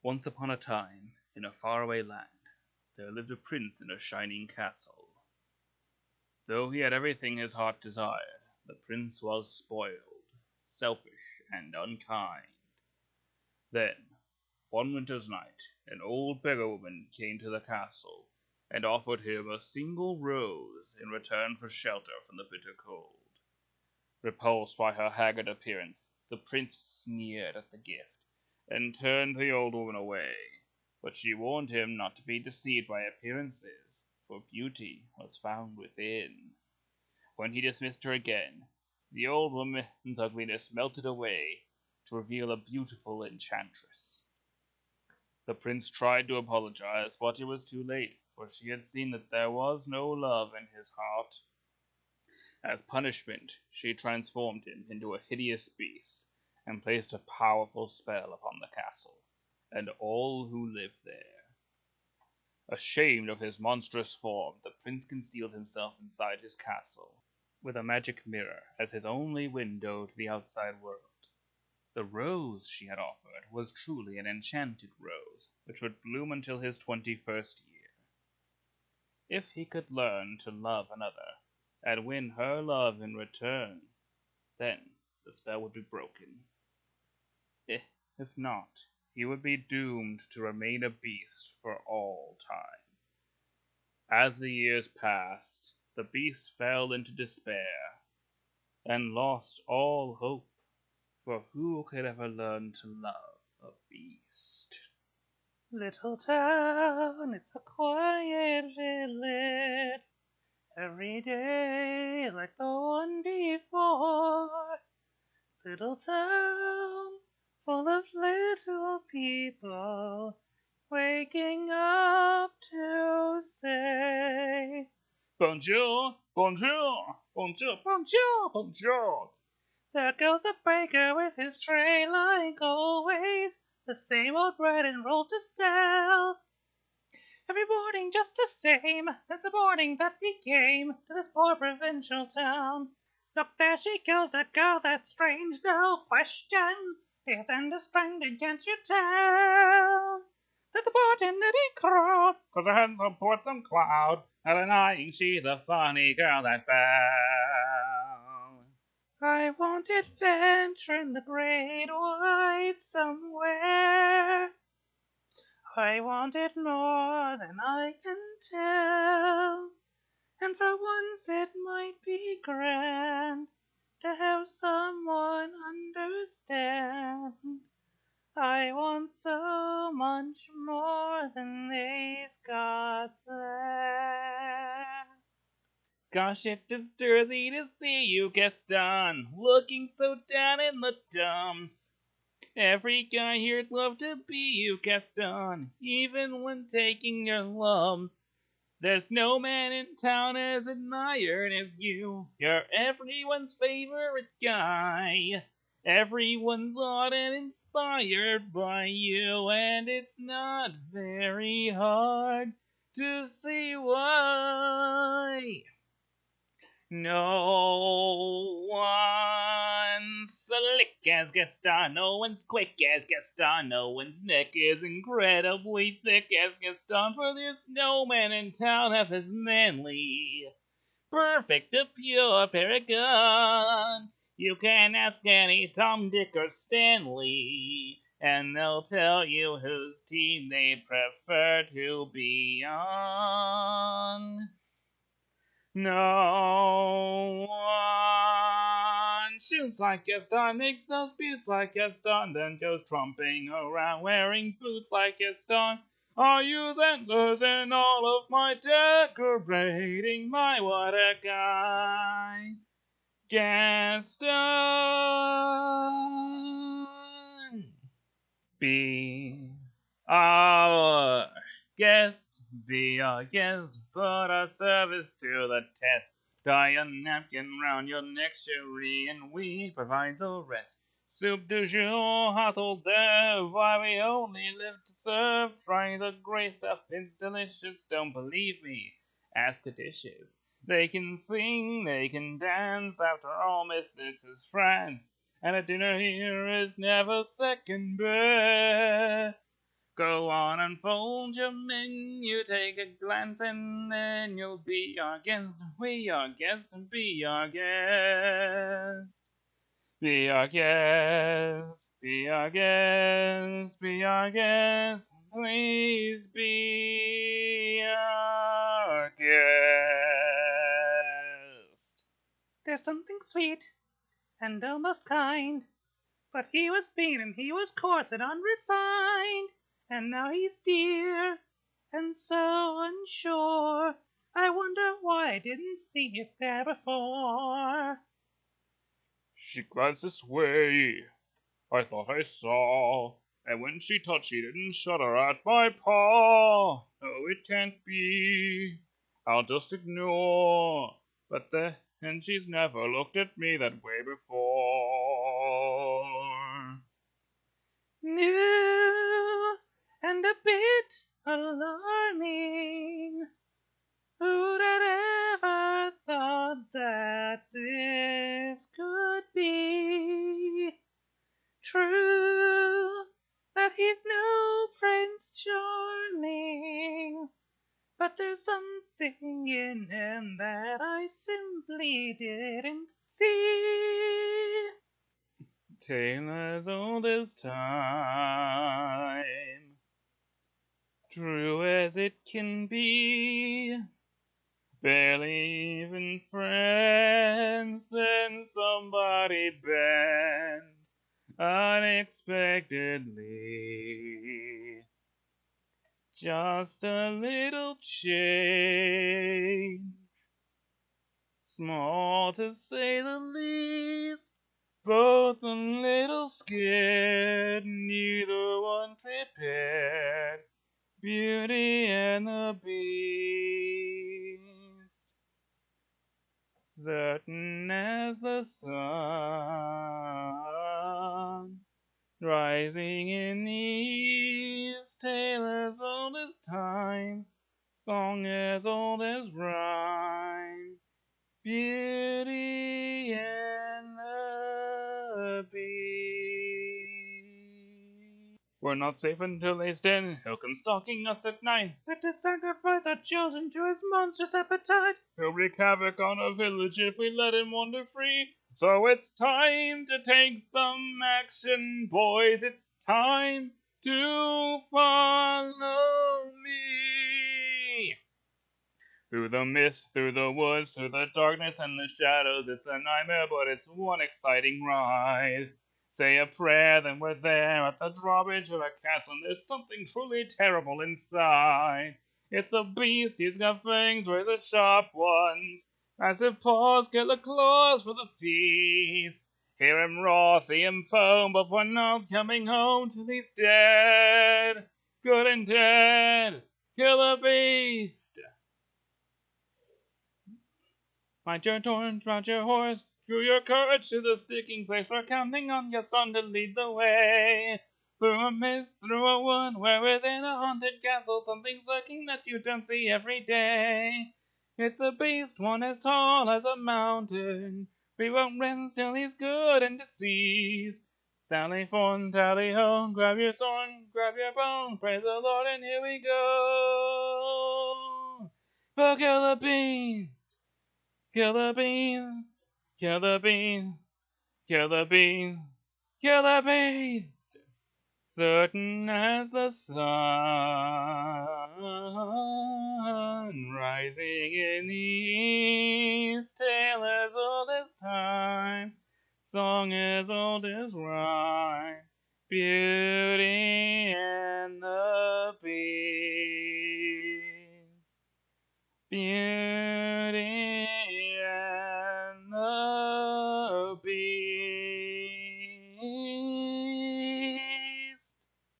Once upon a time, in a faraway land, there lived a prince in a shining castle. Though he had everything his heart desired, the prince was spoiled, selfish, and unkind. Then, one winter's night, an old beggar woman came to the castle and offered him a single rose in return for shelter from the bitter cold. Repulsed by her haggard appearance, the prince sneered at the gift and turned the old woman away. But she warned him not to be deceived by appearances, for beauty was found within. When he dismissed her again, the old woman's ugliness melted away to reveal a beautiful enchantress. The prince tried to apologize, but it was too late, for she had seen that there was no love in his heart. As punishment, she transformed him into a hideous beast and placed a powerful spell upon the castle and all who lived there. Ashamed of his monstrous form, the prince concealed himself inside his castle, with a magic mirror as his only window to the outside world. The rose she had offered was truly an enchanted rose, which would bloom until his 21st year. If he could learn to love another, and win her love in return, then the spell would be broken. If not, he would be doomed to remain a beast for all time. As the years passed, the beast fell into despair and lost all hope, for who could ever learn to love a beast? Little town, it's a quiet village, every day like the one before. Little town, full of little people, waking up to say, Bonjour, bonjour, bonjour, bonjour, bonjour. there goes the baker with his tray like always, the same old bread and rolls to sell. Every morning just the same, since the morning that we came to this poor provincial town. Look, there she goes, a girl that's strange, no question. Yes, and a splendid, can't you tell? Said the bartender, he crowed, 'cause her handsome portsome cloud, not denying she's a funny girl, that belle. I want adventure in the great white somewhere. I want it more than I can tell, and for once it might be grand to have someone understand. I want so much more than they've got there. Gosh, it disturbs me to see you, Gaston, looking so down in the dumps. Every guy here'd love to be you, Gaston, even when taking your lumps. There's no man in town as admired as you. You're everyone's favorite guy. Everyone's awed and inspired by you, and it's not very hard to see why. No one's slick as Gaston, no one's quick as Gaston, no one's neck is incredibly thick as Gaston, for there's no man in town half as manly, perfect, a pure paragon. You can ask any Tom, Dick, or Stanley, and they'll tell you whose team they prefer to be on. No one shoots like Gaston, makes those beats like Gaston, then goes trumping around wearing boots like Gaston. I use antlers in all of my decorating, my what a guy. Gaston, be our guest, be our guest, put our service to the test. Tie a napkin round your neck, cherie, and we provide the rest. Soup du jour, hot hors d'oeuvre, why we only live to serve. Try the great stuff, it's delicious, don't believe me, ask the dishes. They can sing, they can dance, after all, miss, this is France, and a dinner here is never second best. Go on and fold your menu, take a glance, and then you'll be our guest. We are guest, and be our guest. Be our guest, be our guest, be our guest, please be our guest. There's something sweet and almost kind, but he was vain and he was coarse and unrefined, and now he's dear and so unsure. I wonder why I didn't see it there before. She glanced this way, I thought I saw, and when she touched, she didn't shudder at my paw. Oh, it can't be, I'll just ignore. But then she's never looked at me that way before. New and a bit alarming. Who'd have ever thought that this could be true? That he's no Prince Charming, but there's something in him that I simply didn't see. Tale as old as time, true as it can be. Barely even friends, then somebody bends unexpectedly. Just a little change, small to say the least. Both a little scared, neither one prepared. Beauty and the Beast. Certain as the sun, rising in the east, tale as old as time, song as old as rhyme. Beauty and the Beast. We're not safe until he's dead. He'll come stalking us at night. Set to sacrifice our children to his monstrous appetite. He'll wreak havoc on our village if we let him wander free. So it's time to take some action, boys. It's time to follow me. Through the mist, through the woods, through the darkness and the shadows, it's a nightmare, but it's one exciting ride. Say a prayer, then we're there at the drawbridge of a castle, and there's something truly terrible inside. It's a beast, he's got fangs, razor sharp ones, massive paws, killer claws for the feast. Hear him roar, see him foam, but we're not coming home till he's dead. Good and dead, killer beast. Mind your torrent, mount your horse, through your courage to the sticking place. We're counting on your son to lead the way. Through a mist, through a wood, where within a haunted castle something's lurking that you don't see every day. It's a beast, one as tall as a mountain. We won't rest till he's good and deceased. Sally forth, tally ho, grab your sword, grab your bone, praise the Lord, and here we go. We'll kill the beast. Kill the beast, kill the beast, kill the beast, kill the beast. Certain as the sun, rising in the east, tale as old as time, song as old as rhyme, beauty